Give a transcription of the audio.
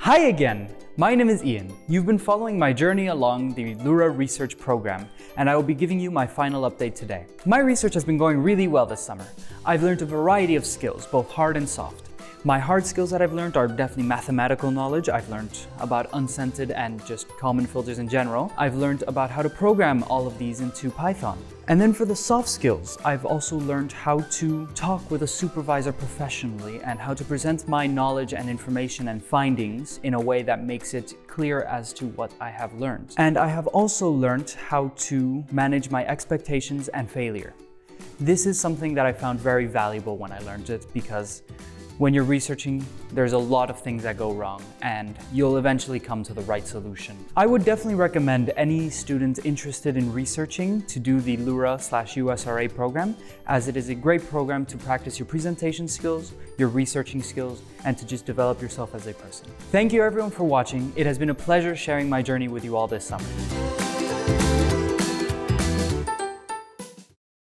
Hi again! My name is Ian. You've been following my journey along the LURA research program, and I will be giving you my final update today. My research has been going really well this summer. I've learned a variety of skills, both hard and soft. My hard skills that I've learned are definitely mathematical knowledge. I've learned about unscented and just Kalman filters in general. I've learned about how to program all of these into Python. And then for the soft skills, I've also learned how to talk with a supervisor professionally and how to present my knowledge and information and findings in a way that makes it clear as to what I have learned. And I have also learned how to manage my expectations and failure. This is something that I found very valuable when I learned it, because when you're researching, there's a lot of things that go wrong, and you'll eventually come to the right solution. I would definitely recommend any student interested in researching to do the LURA/USRA program, as it is a great program to practice your presentation skills, your researching skills, and to just develop yourself as a person. Thank you everyone for watching. It has been a pleasure sharing my journey with you all this summer.